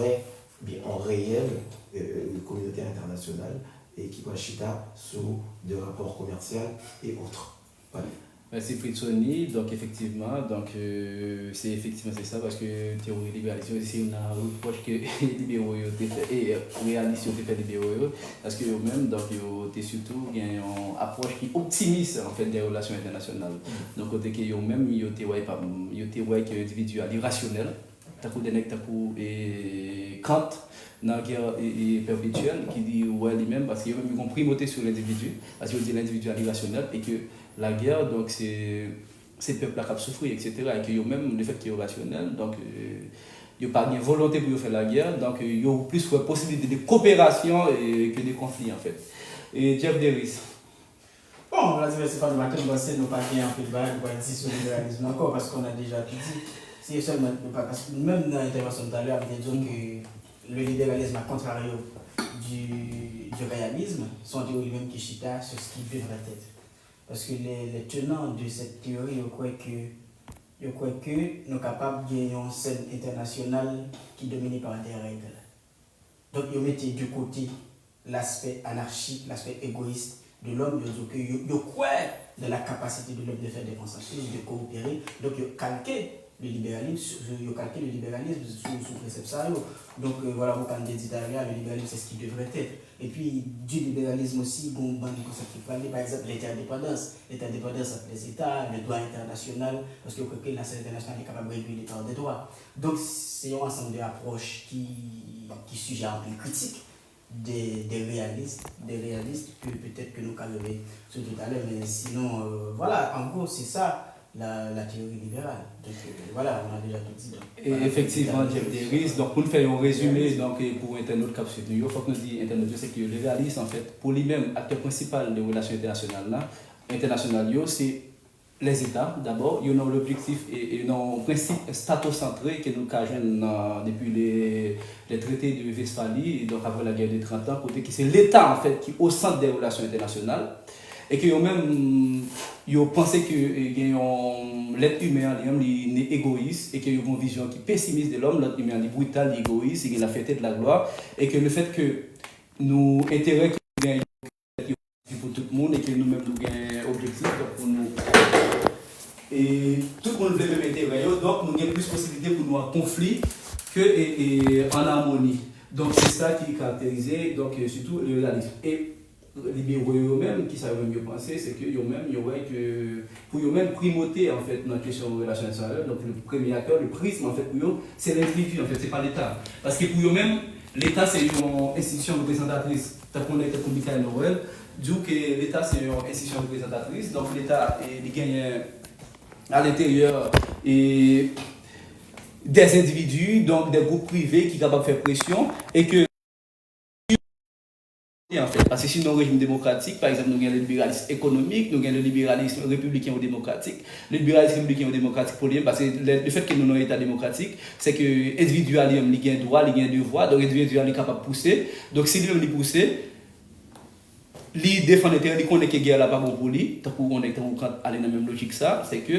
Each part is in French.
vraie, bien en réelle communauté internationale et qui va chita sous des rapports commerciaux et autres. Voilà. Merci Fritzoni, donc effectivement, c'est ça parce que théorie libéralisme, c'est une reproche que les libéraux et réalistes ont fait libéraux parce que eux-mêmes, donc ils surtout une approche qui optimise en fait des relations internationales. Donc côté que eux-mêmes ils ont que individuel irrationnel, et Kant dans la guerre perpétuelle qui dit ouais lui-même parce qu'ils ont primauté sur l'individu parce qu'ils dit l'individuel irrationnel et que la guerre, donc c'est ces peuples-là qui souffrent, etc. Et que même le fait qu'ils sont rationnels, donc ils n'ont pas de volonté pour faire la guerre, donc ils ont plus de possibilité de coopération que de conflits en fait. Et Jeff Davis. Bon, la diversité du matin, nous nous pas bien un peu de bail, pour dire sur le libéralisme encore, parce qu'on a déjà tout dit. C'est seulement, parce que même dans l'intervention tout à l'heure, on dit que le libéralisme, à contrario du réalisme, sont des lui-même qui chita sur ce qui devrait être. Parce que les tenants de cette théorie, je crois que nous sommes capables de gagner une scène internationale qui est dominée par des règles. Donc, ils mettent du côté l'aspect anarchique, l'aspect égoïste de l'homme, ils croient dans la capacité de l'homme de faire des consensus, de coopérer. Donc, ils calquent le libéralisme sous précepte ça. Donc, voilà, vous quand dit le libéralisme, c'est ce qui devrait être. Et puis, du libéralisme aussi, bon, de concepts qui parlent, par exemple, l'interdépendance. L'interdépendance entre les États, le droit international, parce que la scène internationale est capable de réguler par des droits. Donc, c'est un ensemble d'approches qui suggèrent un peu critique des réalistes que peut-être que nous calmerons sur tout à l'heure. Mais sinon, voilà, en gros, c'est ça. La théorie libérale. Donc voilà, on a déjà tout dit. Et voilà, effectivement, Jeff Davis, donc pour nous faire un résumé, donc pour internaute cap sur nous, il faut que nous disions internaute, c'est que le réaliste en fait, pour lui-même, acteur principal des relations internationales, c'est les États d'abord. Ils ont l'objectif et un principe statocentré que nous avons depuis les traités de Westphalie, et donc après la guerre de 30 ans, côté qui c'est l'État en fait qui est au centre des relations internationales. Et que même ils pensent que l'être humain est égoïste et qu'ils ont une vision qui pessimiste de l'homme, l'être humain est brutal, égoïste, il a la fête de la gloire, et que le fait que nous intérêts que nous gagnons pour tout le monde et que nous-mêmes nous gagnons objectif pour nous. Et tout le monde veut le même intérêt, donc nous avons plus de possibilités pour nous en conflit qu'en harmonie. Donc c'est ça qui caractérise donc, surtout le réalisme. Et les libéraux eux-mêmes qui savent mieux penser, c'est que eux-mêmes, pour eux-mêmes primauté en fait dans la question de relations internationales. Donc le premier acteur, le prisme en fait pour eux, c'est l'individu en fait, c'est pas l'État. Parce que pour eux-mêmes, l'État c'est une institution représentatrice. T'as connu comme Michael Noël, dit que l'État c'est une institution représentatrice. Donc l'État il gagne à l'intérieur et des individus, donc des groupes privés qui sont capables de faire pression et que en fait, parce que si nous avons un régime démocratique, par exemple, nous avons le libéralisme économique, nous avons le libéralisme républicain ou démocratique. Le libéralisme républicain ou démocratique pour lui, parce que le fait que nous avons un État démocratique, c'est que l'individuel il a un droit, il a un devoir, donc l'individuel est capable de pousser. Donc si lui pousse, il défend l'intérêt, il connaît que la guerre n'est pas bon pour lui, tant qu'on est aller dans la même logique, ça, c'est que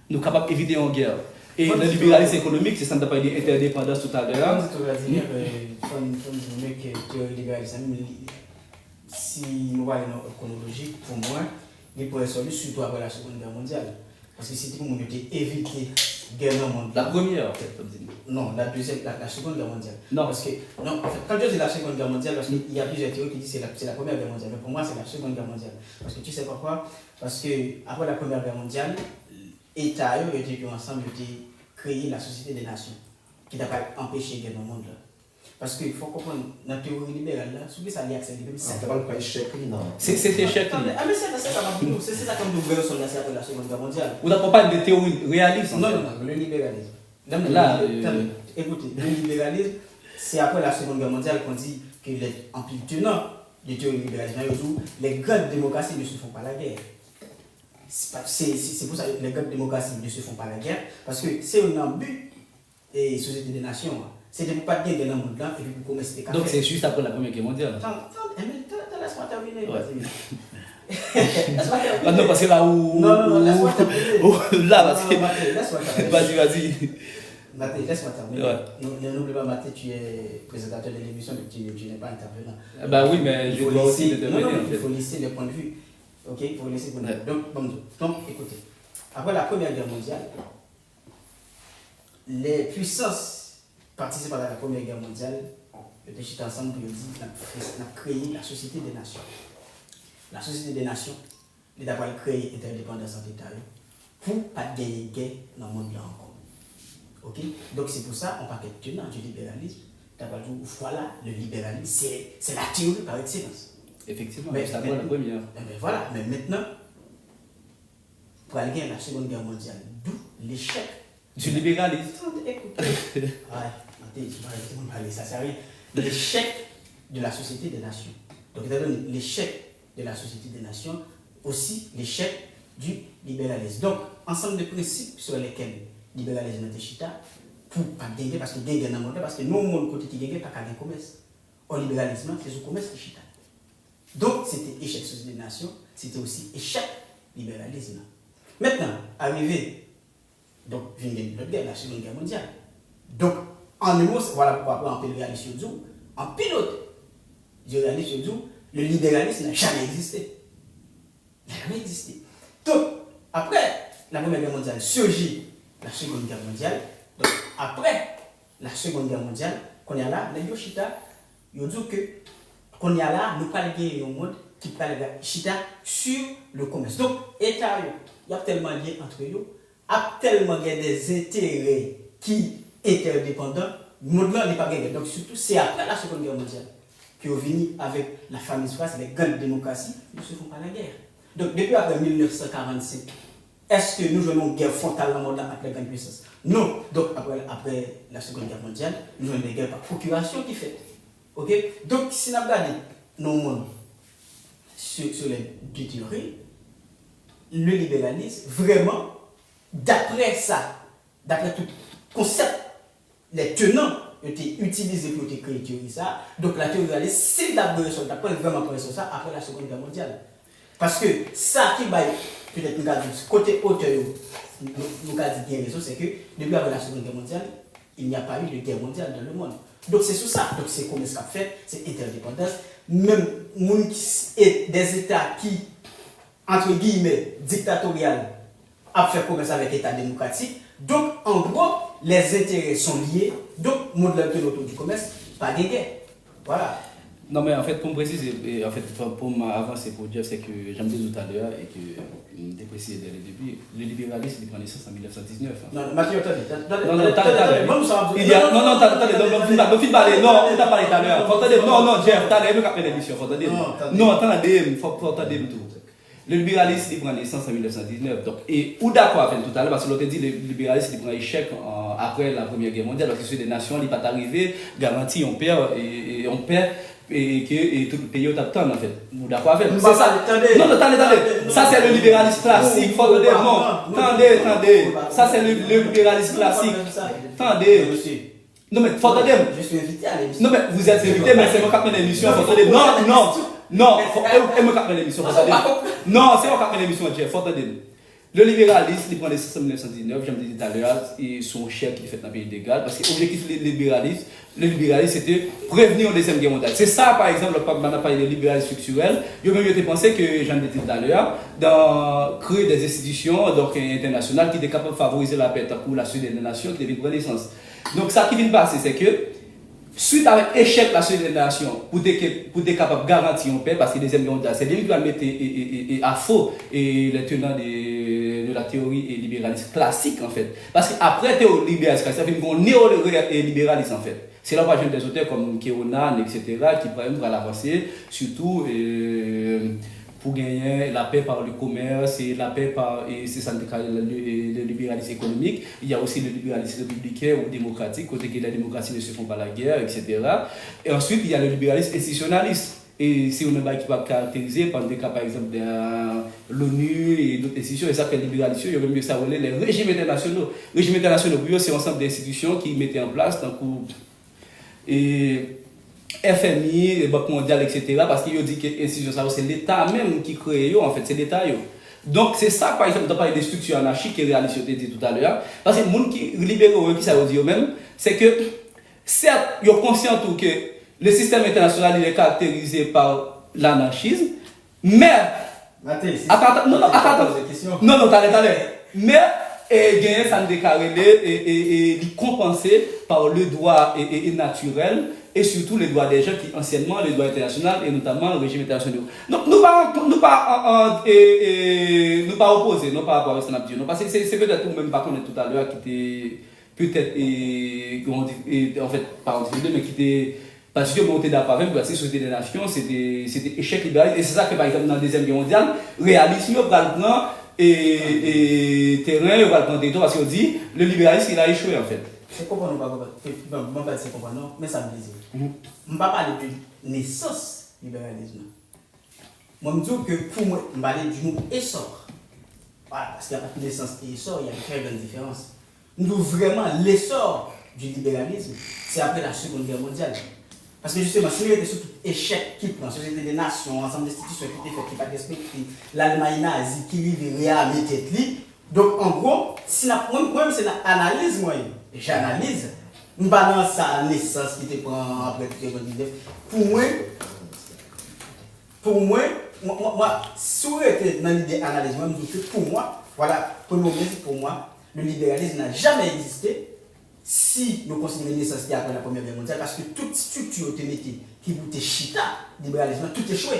nous sommes capables d'éviter une guerre. Et le libéralisme économique, c'est ça qu'on appelle l'interdépendance tout à l'heure. Si nous voyons une chronologie, pour moi, il pourrait sortir surtout après la Seconde Guerre mondiale. Parce que si tout le monde était évité la guerre mondiale. La première, en fait, comme dit. Non, la Seconde Guerre mondiale. Non. Parce que, non, en fait, quand je dis la Seconde Guerre mondiale, parce qu'il y a plusieurs théories qui disent que c'est la Première Guerre mondiale. Mais pour moi, c'est la Seconde Guerre mondiale. Parce que tu sais pourquoi? Parce que après la Première Guerre mondiale, l'État était ensemble de créer la Société des Nations, qui n'a pas empêché la guerre dans le monde. Parce qu'il faut comprendre, dans la théorie libérale, souvent ça y accède. C'est pas le échec, non. C'est échec. Ah, mais c'est ça comme nous voyons sur la Seconde Guerre mondiale. Vous n'avez pas de théorie réaliste? Non, le libéralisme. Là, écoutez, le libéralisme, c'est après la Seconde Guerre mondiale qu'on dit que les empires tenants de théorie libérale, les grandes démocraties ne se font pas la guerre. C'est pour ça que les grandes démocraties ne se font pas la guerre, parce que c'est un but et Société des Nations. C'était pour pas de guerre dans le monde et puis pour commencer des cafés. Donc c'est juste après la Première Guerre mondiale. Laisse-moi terminer. Ah non, parce que là où. Non, laisse-moi terminer. Là, parce que. Laisse-moi terminer. Vas-y. Mathé, laisse-moi terminer. Ouais. N'oublie pas, Mathé, tu es présentateur de l'émission, mais tu n'es pas intervenant. Bah oui, mais je dois aussi non, intervenir. il faut laisser les points de vue. Ok, il faut laisser les points de vue. Donc, écoutez, après la Première Guerre mondiale, les puissances participant à la Première Guerre mondiale, ils étaient ensemble pour dire qu'on a créé la Société des Nations. La Société des Nations, il a créé l'interdépendance entre États pour ne pas gagner guerre dans le monde là encore. Ok? Donc c'est pour ça, on parle de tenant du libéralisme. Voilà, le libéralisme, c'est la théorie par excellence. Effectivement, Mais c'est la première. Mais voilà, mais maintenant, pour aller gagner la Seconde Guerre mondiale, d'où l'échec Du libéralisme. Écoutez. Ouais, ça sert à rien. L'échec de la Société des Nations. Donc, étant donné l'échec de la Société des Nations, aussi l'échec du libéralisme. Donc, ensemble de principes sur lesquels le libéralisme est chita, pour pas gagner, parce que gagner dans le monde, parce que nous, mon côté qui gagne, pas gagner commerce. Au libéralisme, c'est le commerce qui chita. Donc, c'était échec Société des Nations, c'était aussi échec libéralisme. Maintenant, arrivé, donc, vient l'autre guerre, la Seconde Guerre mondiale. Donc, en un mot, voilà pourquoi on peut le réaliser sur Zou. En pilote, je réalise sur Zou, le libéralisme n'a jamais existé. Il n'a jamais existé. Donc, après la Première Guerre mondiale, surgit la Seconde Guerre mondiale. Donc, après la Seconde Guerre mondiale, qu'on y a là, les Yoshita, ils disent que qu'on y a là, nous parlons d'un monde qui parle de Chita sur le commerce. Donc, État, il y a tellement de liens entre eux, il y a tellement des intérêts qui sont interdépendants, le monde là n'est pas gagné. Donc, surtout, c'est après la Seconde Guerre mondiale qu'ils sont venus avec la fameuse phrase, les grandes démocraties, ils ne se font pas la guerre. Donc, depuis après 1945, est-ce que nous jouons une guerre frontale dans le monde après la grande puissance? Non. Donc, après la Seconde Guerre mondiale, nous jouons des guerres par procuration qui fait. Ok? Donc, si nous regardons nos mondes sur les deux théories, le libéralisme, vraiment, d'après ça, d'après tout concept, les tenants étaient utilisés pour créer théorie ça. Donc, la théorie libéraliste, c'est d'abord vraiment sur ça après la Seconde Guerre mondiale. Parce que ça qui va peut-être nous dire côté auteur, nous avons dit bien raison, c'est que depuis après la Seconde Guerre mondiale, il n'y a pas eu de guerre mondiale dans le monde. Donc c'est sur ça. Donc c'est comme ça fait, c'est interdépendance. Même des États qui, entre guillemets, dictatorial, a fait commerce avec l'État démocratique. Donc en gros, les intérêts sont liés. Donc, le monde autour du commerce, pas de guerre. Voilà. Non, mais en fait, pour me préciser, en fait, pour m'avancer pour dire, c'est que j'aime dit tout à l'heure et que j'ai précisé dès le début, le libéralisme il prend naissance en 1919. Non, Mathieu, attendez. Non, attendez. Non, fil parler. Non, on t'a parlé tout à l'heure. Non, Jeff, t'as l'air de capter l'émission. Non, attendez, faut attendre tout. Le libéralisme il prend naissance en 1919. Donc, et ou d'accord avec tout à l'heure, parce que l'autre dit le libéralisme il prend échec après la Première Guerre mondiale, parce que c'est des nations, il n'est pas arrivé, garanti, on perd, et on perd. Et tout le pays est en fait. Nous d'accord avec c'est ça. Non, attendez. Ça c'est le libéralisme classique. Attendez. Ça c'est le libéralisme classique. Attendez. Non mais faut attendre. Je suis invité à l'émission. Non mais vous êtes invité, mais c'est moi qui apprends l'émission. Non, c'est moi qui apprends l'émission. Non, c'est moi qui apprends l'émission, Jeff. Faut attendre. Le libéralisme, il prend naissance en 1919, j'aime dire tout à l'heure, et son chèque qui est fait dans le pays légal, parce que l'objectif du libéralisme, c'était prévenir la Deuxième Guerre mondiale. C'est ça, par exemple, on a parlé de libéralisme structurel. Je même pensé que, j'en ai dit tout à l'heure, dans créer des institutions donc, internationales qui sont capables de favoriser la paix pour la suite des nations qui deviennent renaissance. Donc, ça qui vient de passer, c'est que, suite à l'échec de la Société des Nations, pour être capable de garantir une paix, parce que la Deuxième Guerre mondiale, c'est bien qu'il va mettre à faux les tenants de la théorie libéraliste classique, en fait. Parce qu'après la théorie libéraliste classique, ça fait un néolibéralisme, en fait. C'est là où on a des auteurs comme Keonan, etc., qui prennent à l'avancer, surtout pour gagner la paix par le commerce et la paix par c'est ça le libéralisme économique. Il y a aussi le libéralisme républicain ou démocratique, côté que la démocratie ne se font pas la guerre, etc. Et ensuite, il y a le libéralisme institutionnaliste. Et c'est une base qui va caractériser par des cas, par exemple, de l'ONU et d'autres institutions, et ça fait le libéralisme, il y a même mieux ça les régimes internationaux. Les régimes internationaux, c'est un ensemble d'institutions qui mettaient en place, et FMI, Banque mondiale, etc. Parce qu'il dit que l'institution, c'est l'État même qui crée, en fait, c'est l'État. Donc, c'est ça, par exemple, de parler des structures anarchiques que réalistes ont dit tout à l'heure. Parce que les gens qui libéraux, qui ça veut dire eux-mêmes, c'est que, certes, ils sont conscients que le système international il est caractérisé par l'anarchisme, mais. Attends, non, t'allais. Mais, gagner, ça ne déclaré et compenser par le droit naturel. Et surtout les droits des gens qui anciennement les droits internationaux et notamment le régime international. Donc nous pas opposés, non par rapport à ce qu'on a dit. Parce que c'est peut-être nous même pas qu'on est tout à l'heure qui était peut-être en fait pas en difficulté mais qui était parce que monté d'accord avec parce que Société des Nations c'était échec libéral et c'est ça que par exemple dans la Deuxième Guerre mondiale réalisme va le prendre et terrain va le prendre territoire parce qu'on dit le libéralisme il a échoué en fait. C'est comprendre pas c'est comprendre mais ça me disait. On va parler de naissance libéralisme. Moi me dis que pour moi on parler du mot essor. Voilà, parce qu'il n'y a pas de naissance et essor, il y a une très grande différence. Nous vraiment l'essor du libéralisme, c'est après la Seconde Guerre mondiale. Parce que justement, si il y a surtout échec qui prend, Société des Nations, ensemble d'institutions qui étaient faites, qui n'ont pas respecté, l'Allemagne nazie qui vivait réarmer tête li. Donc en gros, si moi-même c'est une analyse, j'analyse, je balance sa naissance qui te prend après 1919. Pour moi, si vous êtes dans l'idée d'analyse, moi, je dis que pour moi, voilà, pour moi, le libéralisme n'a jamais existé si nous considérons la naissance après la Première Guerre mondiale, parce que toute structure automatique qui vous chita, libéralisme, tout est échoué.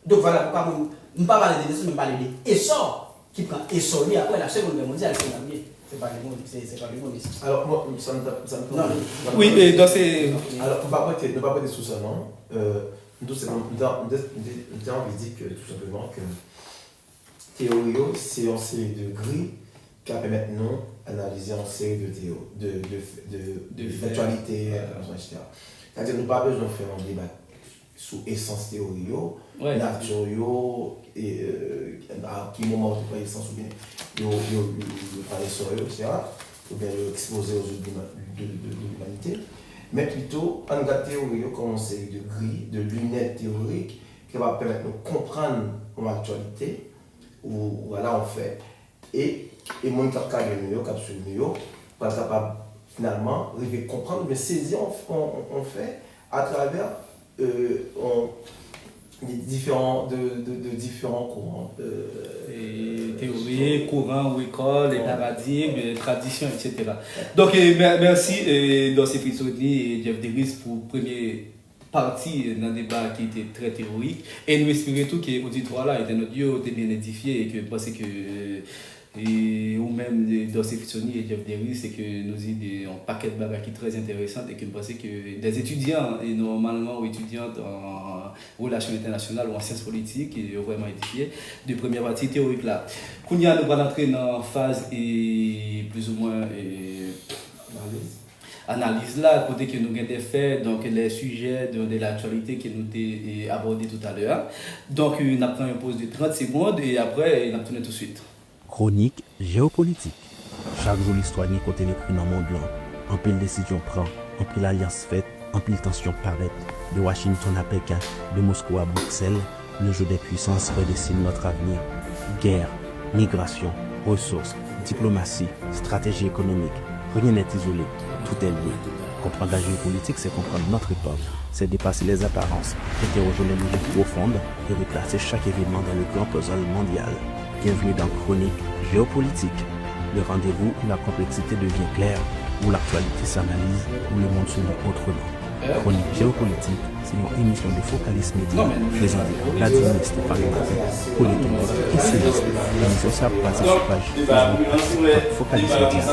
Donc voilà pourquoi je ne parle pas de naissance, mais je parle de essor qui prend essor après la Seconde Guerre mondiale. C'est pas le mot, c'est pas le mot. Alors, moi, ça me non. Oui, et donc c'est. Alors, on ne va pas dire sous ça, non. Nous avons dit que tout simplement que théorie, c'est en série de grilles qui permettent nous d'analyser en série d'actualité, etc. C'est-à-dire, nous n'avons pas besoin de faire un débat sous essence théorie, nature, et à quel moment on peut essence ou bien le parler sur eux, etc. Ou bien l'exposer aux yeux de l'humanité. Mais plutôt, en théorie, comme une série de grilles, de lunettes théoriques qui va permettre de comprendre l'actualité, ou voilà, on fait. Et mon cas de mieux, capsule mieux, pour être capable finalement de comprendre, mais saisir, on fait à travers différents courants. Théories, courants ou écoles, les paradigmes, les traditions, etc. Donc, merci Dossé Fritsoni et Jeff Deris pour la première partie dans le débat qui était très théorique. Et nous espérons tout que l'auditoire là était notre Dieu, était bien édifié et que parce que ou même Dossé Fritsoni et Jeff Deris, c'est que nous avons un paquet de bagages qui très intéressant et que je pense que des étudiants, et normalement ou étudiantes en relations internationales ou en sciences politiques, et vraiment édifiés de première partie théorique là. Kounia, nous allons entrer dans la phase et plus ou moins analyse là, côté que nous avons des faits, donc les sujets de l'actualité que nous avons abordés tout à l'heure. Donc, nous avons une pause de 30 secondes et après, nous allons tourner tout de suite. Chronique géopolitique. Chaque jour, l'histoire n'y côté les prix dans le monde là. En pile décision prend, en pile alliance faite, en pile tension paraît. De Washington à Pékin, de Moscou à Bruxelles, le jeu des puissances redessine notre avenir. Guerre, migration, ressources, diplomatie, stratégie économique. Rien n'est isolé, tout est lié. Comprendre la géopolitique, c'est comprendre notre époque. C'est dépasser les apparences, interroger les logiques profondes et replacer chaque événement dans le grand puzzle mondial. Bienvenue dans Chronique géopolitique, le rendez-vous où la complexité devient claire, où l'actualité s'analyse, où le monde s'ouvre autrement. Chronique géopolitique, c'est une émission de Focalist Média présentée par Vladimir Stéphane, politologue et essayiste. L'émission s'appasse sur page Facebook Focalist Média.